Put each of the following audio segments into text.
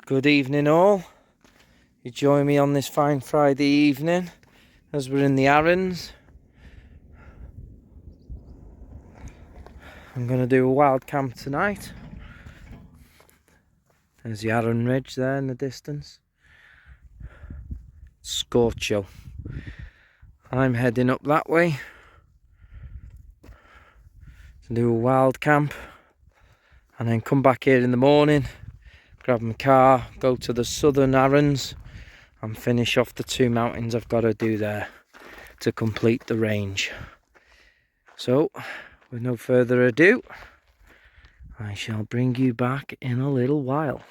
Good evening all. You join me on this fine Friday evening as we're in the Arans. I'm going to do a wild camp tonight. There's the Aran Ridge there in the distance. Scorcho. I'm heading up that way to do a wild camp and then come back here in the morning, grab my car, go to the southern Arans and finish off the 2 mountains I've got to do there to complete the range. So, with no further ado, I shall bring you back in a little while.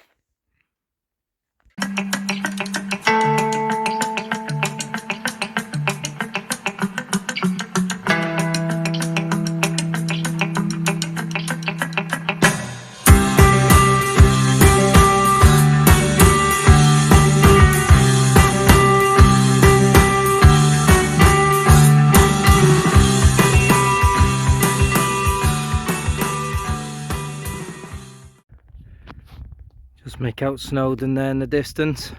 Just make out Snowdonia there in the distance.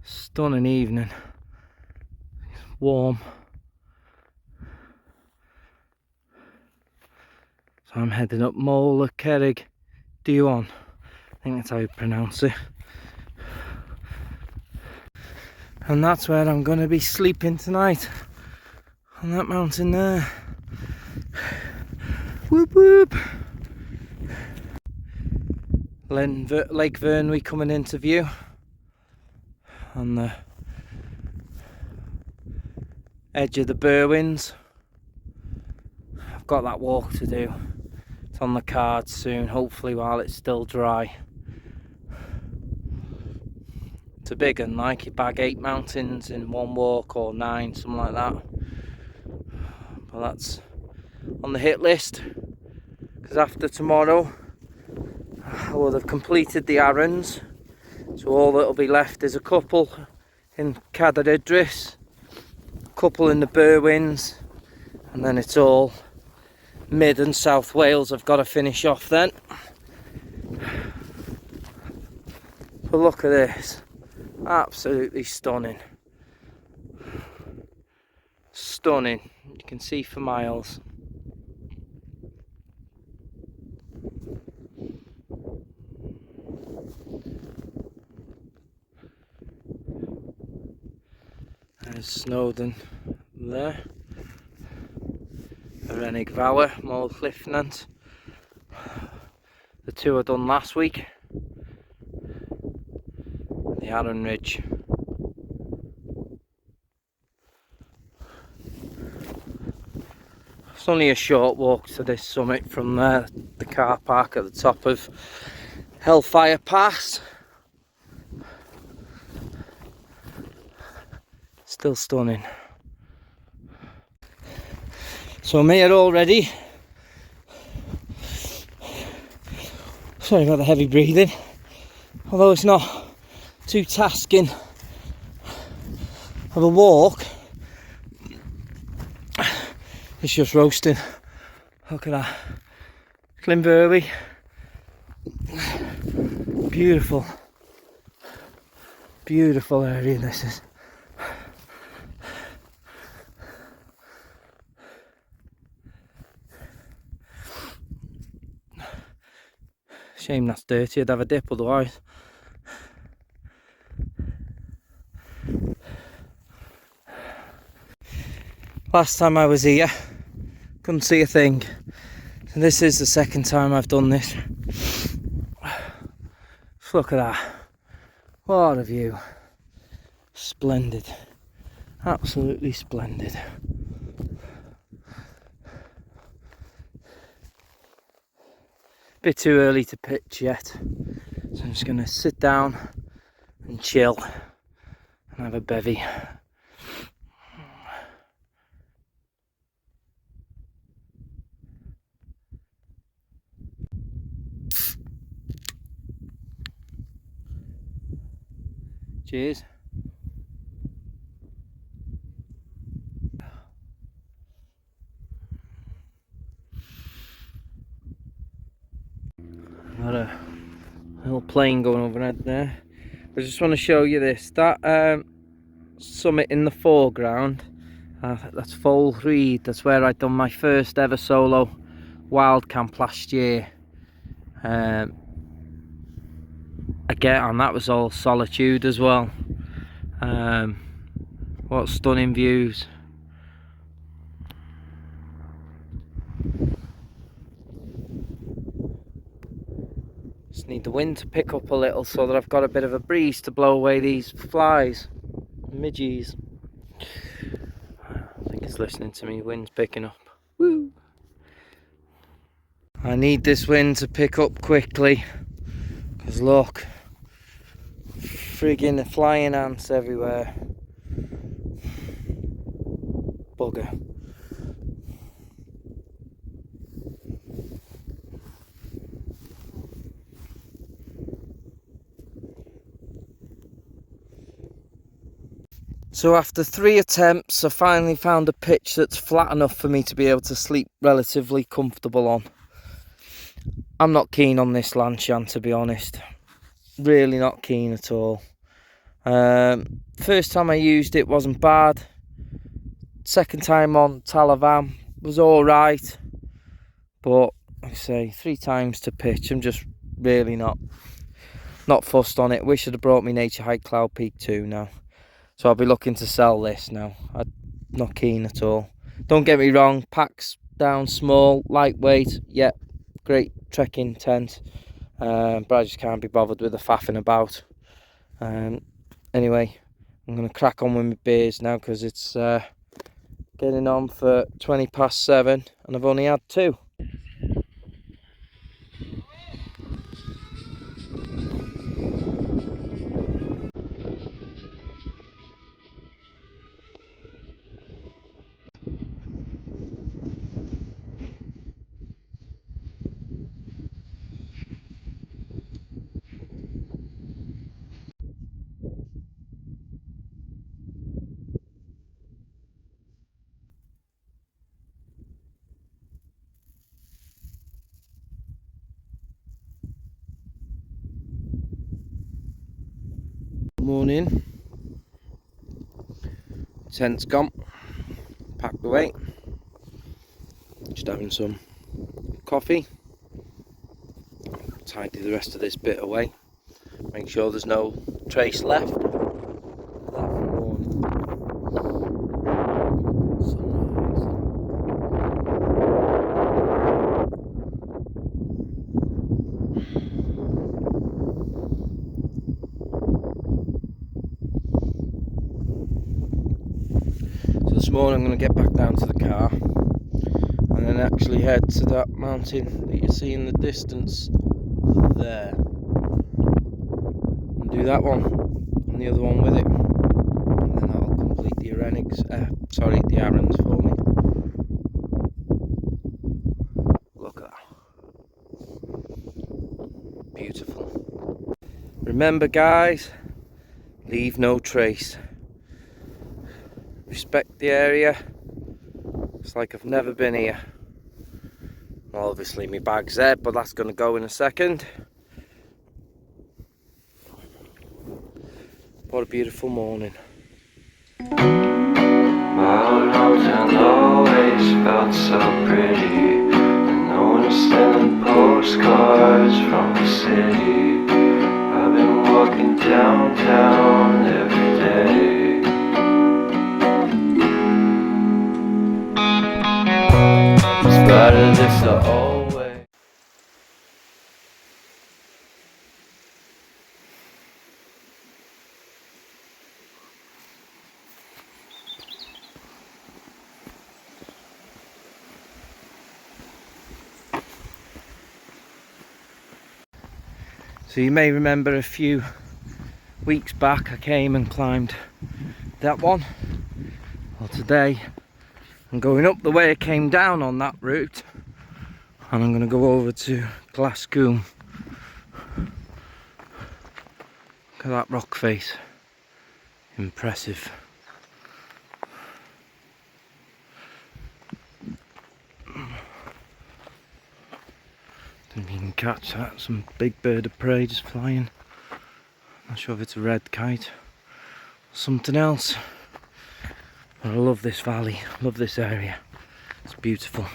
Stunning evening. It's warm. So I'm heading up Mola Cerrig Diwan. I think that's how you pronounce it. And that's where I'm going to be sleeping tonight. On that mountain there. Whoop whoop. Lake Vyrnwy coming into view on the edge of the Berwins. I've got that walk to do. It's on the cards soon, hopefully while it's still dry. It's a big one, like you bag 8 mountains in one walk or 9, something like that. But that's on the hit list, because after tomorrow I will have completed the Arans, so all that'll be left is a couple in Cadair Idris, a couple in the Berwins, and then it's all mid and south Wales I've got to finish off then. But look at this, absolutely stunning. Stunning, you can see for miles. There's Snowdonia there. Arennig Valley, Mole Cliffnant. The 2 I done last week. The Aran Ridge. It's only a short walk to this summit from there, the car park at the top of Hellfire Pass. Still stunning. So I'm here already. Sorry about the heavy breathing. Although it's not too tasking of a walk, it's just roasting. Look at that. Cymru. Beautiful. Beautiful area this is. Shame that's dirty, I'd have a dip otherwise. Last time I was here, couldn't see a thing. So this is the second time I've done this. Just look at that. What a view. Splendid. Absolutely splendid. Bit too early to pitch yet, so I'm just going to sit down and chill and have a bevy. Cheers. Got a little plane going overhead there. I just want to show you this. That summit in the foreground, that's Foal Reed. That's where I done my first ever solo wild camp last year. Again, and that was all solitude as well. What stunning views. Just need the wind to pick up a little so that I've got a bit of a breeze to blow away these flies, midgies. I think it's listening to me, wind's picking up. Woo! I need this wind to pick up quickly, because look, friggin' flying ants everywhere. Bugger. So after 3 attempts, I finally found a pitch that's flat enough for me to be able to sleep relatively comfortable on. I'm not keen on this Lanshan, to be honest. Really not keen at all. First time I used it wasn't bad. Second time on Talavan was alright. But, like I say, 3 times to pitch, I'm just really not fussed on it. Wish I'd have brought me Nature Hike Cloud Peak 2 now. So I'll be looking to sell this now. I'm not keen at all. Don't get me wrong, packs down small, lightweight, yep, great trekking tent. But I just can't be bothered with the faffing about. Anyway, I'm going to crack on with my beers now because it's getting on for 20 past 7 and I've only had 2. Morning. Tent's gone. Packed away. Just having some coffee. Tidy the rest of this bit away. Make sure there's no trace left. So this morning I'm going to get back down to the car and then actually head to that mountain that you see in the distance there. And do that one and the other one with it. And then I'll complete the the Arans for me. Look at that. Beautiful. Remember guys, leave no trace. Respect the area. It's like I've never been here. Well, obviously my bag's there, but that's going to go in a second. What a beautiful morning. Wild mountain always felt so pretty, and no one's sending postcards from the city. I've been walking downtown every day. Spotted this the whole way. So you may remember a few weeks back I came and climbed that one. Well, today I'm going up the way I came down on that route and I'm going to go over to Glasgow. Look at that rock face. Impressive. Don't even can catch that. Some big bird of prey just flying. Not sure if it's a red kite or something else. But I love this valley, love this area. It's beautiful.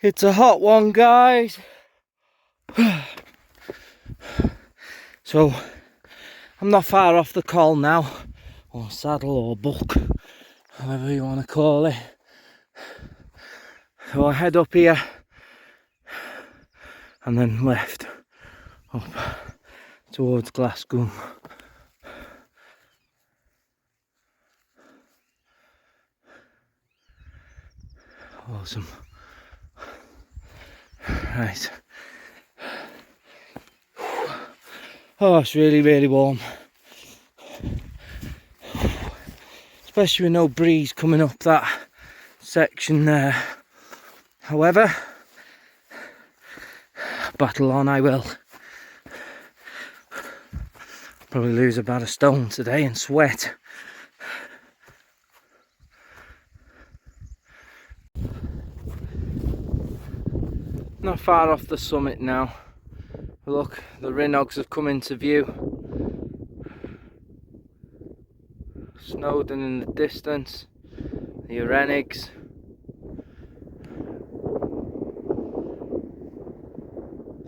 It's a hot one, guys. So I'm not far off the col now, or saddle or buck, however you want to call it. So I head up here and then left up towards Glasgow. Awesome. Right. Oh, it's really, really warm. Especially with no breeze coming up that section there. However, battle on I will. Probably lose about a stone today and sweat. Not far off the summit now. Look, the Rhinogs have come into view. Snowdon in the distance. The Arans.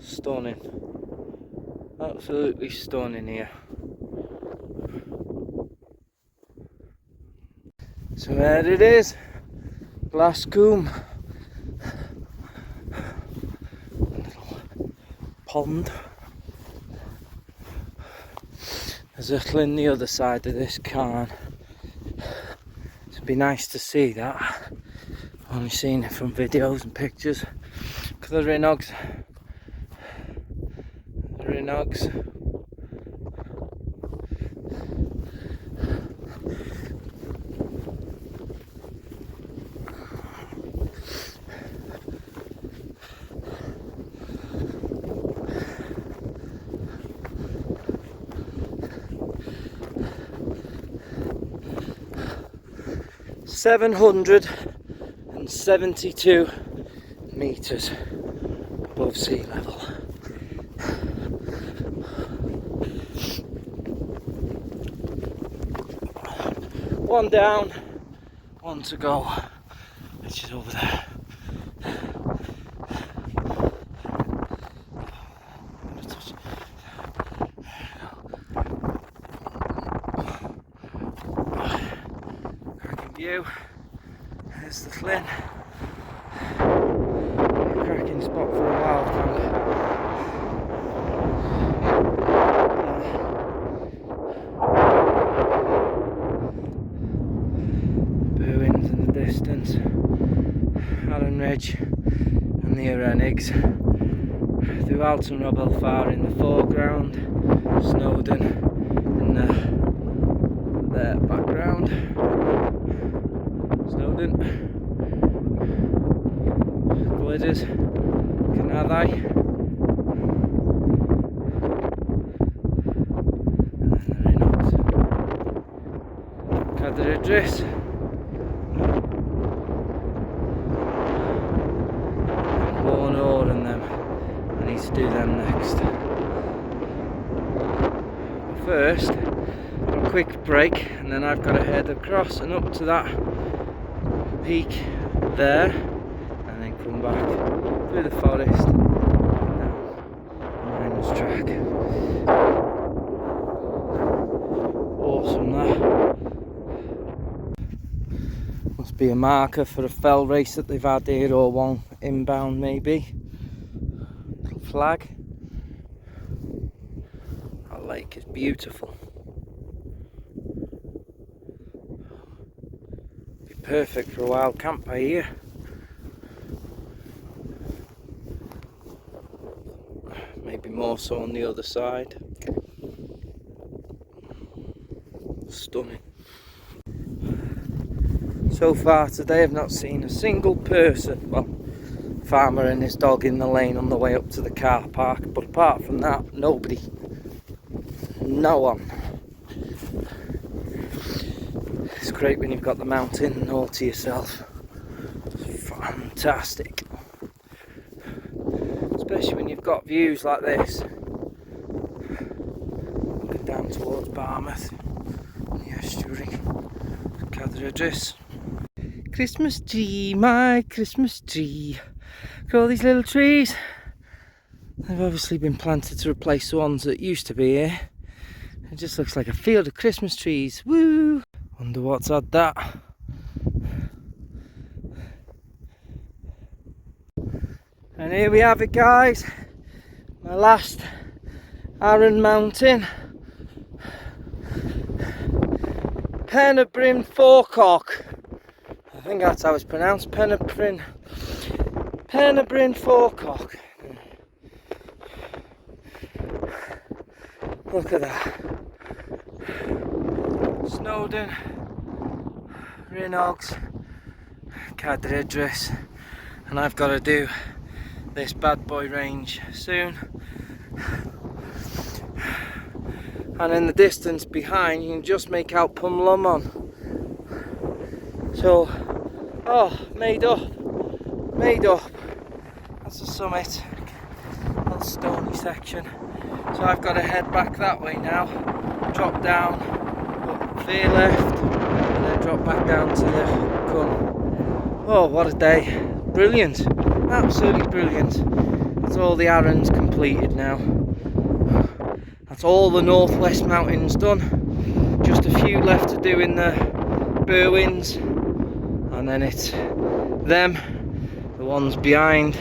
Stunning. Absolutely stunning here. So there it is. Glasgow. Pond. There's a little in the other side of this cairn. It'd be nice to see that. I've only seen it from videos and pictures. Look at the Rhinogs. The Rhinogs. 772 meters above sea level. One down, one to go, which is over there. Cracking view. There's the Flynn. Cracking spot for a wild camp. Booins in the distance. Arran Ridge and the Arans. The Alton Rubble far in the foreground. Snowdon in the background. Snowdon. Glidders. Canadai. And then the Rhinogs. Cadair Idris. And them. I need to do them next. But first, a quick break, and then I've got to head across and up to that peak there, and then come back through the forest and down the miner's track. Awesome that. Must be a marker for a fell race that they've had here, or one inbound maybe. Little flag. That lake is beautiful. Be perfect for a wild camp by here. be more so on the other side. Stunning. So far today I've not seen a single person, well, farmer and his dog in the lane on the way up to the car park, but apart from that, nobody. No one. It's great when you've got the mountain all to yourself. It's fantastic. Especially when you've got views like this. Looking down towards Barmouth, the estuary, Cadridris. Christmas tree, my Christmas tree. Look at all these little trees. They've obviously been planted to replace the ones that used to be here. It just looks like a field of Christmas trees. Woo! Wonder what's had that. And here we have it, guys. My last Arran mountain. Penabrin Forecock. I think that's how it's pronounced. Penabrin Forecock. Look at that. Snowdonia, Rinogs, Cadridris, and I've got to do this bad boy range soon. And in the distance behind you can just make out Pumlumon. So, oh, made up. That's the summit, little stony section. So I've got to head back that way now, drop down, put veer left, and then drop back down to the Cwm. Oh, what a day. Brilliant. Absolutely brilliant. That's all the Arans completed now. That's all the northwest mountains done. Just a few left to do in the Berwins. And then it's them, the ones behind.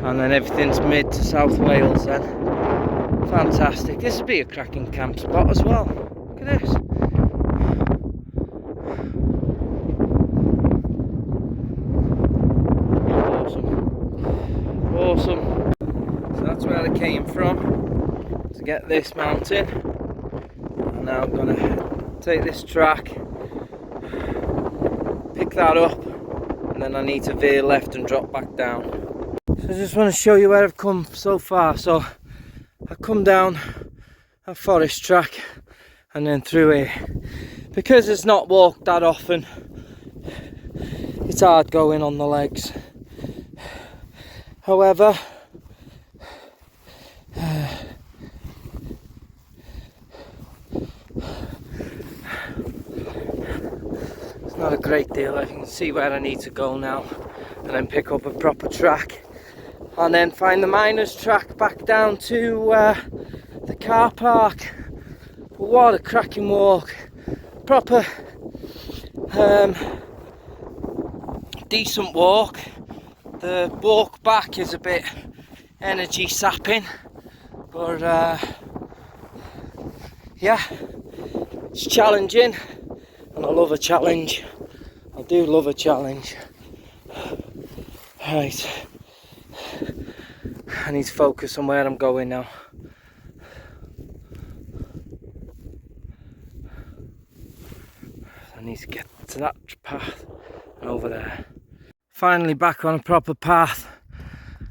And then everything's mid to South Wales then. Fantastic. This would be a cracking camp spot as well. Look at this. Awesome. So that's where I came from to get this mountain. And now I'm going to take this track, pick that up, and then I need to veer left and drop back down. So I just want to show you where I've come so far. So I've come down a forest track and then through here. Because it's not walked that often, it's hard going on the legs. However, it's not a great deal. I can see where I need to go now and then pick up a proper track and then find the miners' track back down to the car park. But what a cracking walk. Proper decent walk. The walk back is a bit energy sapping, but yeah, it's challenging and I love a challenge. I do love a challenge. Right, I need to focus on where I'm going now. I need to get to that path and over there. Finally back on a proper path.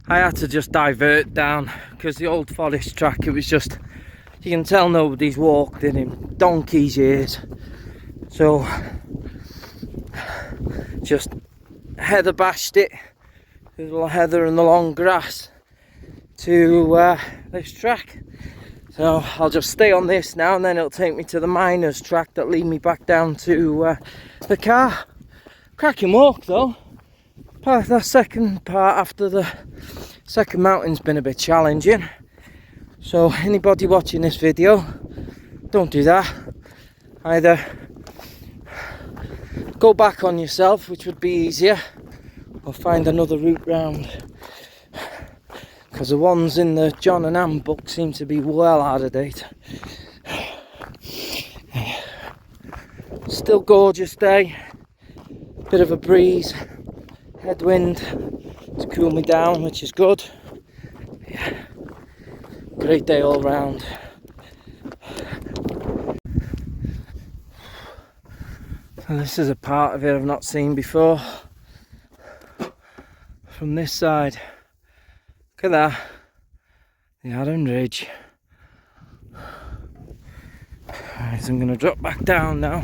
I had to just divert down because the old forest track, it was just, you can tell nobody's walked in donkey's years. So just heather bashed it, the little heather and the long grass to this track. So I'll just stay on this now and then it'll take me to the miners' track that lead me back down to the car. Cracking walk though. That second part after the second mountain's been a bit challenging. So anybody watching this video, don't do that. Either go back on yourself, which would be easier, or find another route round. Because the ones in the John and Anne book seem to be well out of date. Still gorgeous day. Bit of a breeze. Headwind to cool me down, which is good. Yeah. great day all round. And this is a part of it I've not seen before. From this side, look at that, the Arans Ridge. Right, so I'm going to drop back down now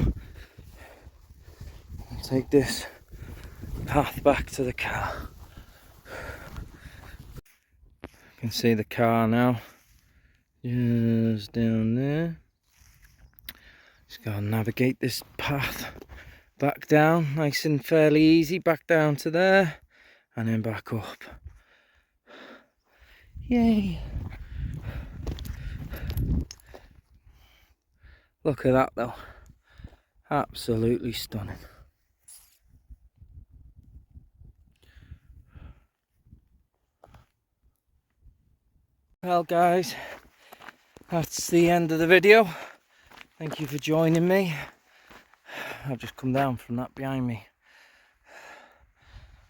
and take this path back to the car. You can see the car now, just down there. Just got to navigate this path back down, nice and fairly easy, back down to there and then back up. Yay! Look at that though, absolutely stunning. Well guys, that's the end of the video. Thank you for joining me. I've just come down from that behind me.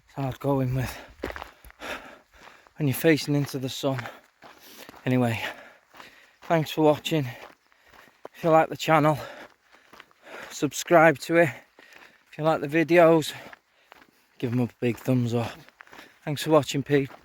It's hard going with when you're facing into the sun. Anyway, thanks for watching. If you like the channel, subscribe to it. If you like the videos, give them a big thumbs up. Thanks for watching, people.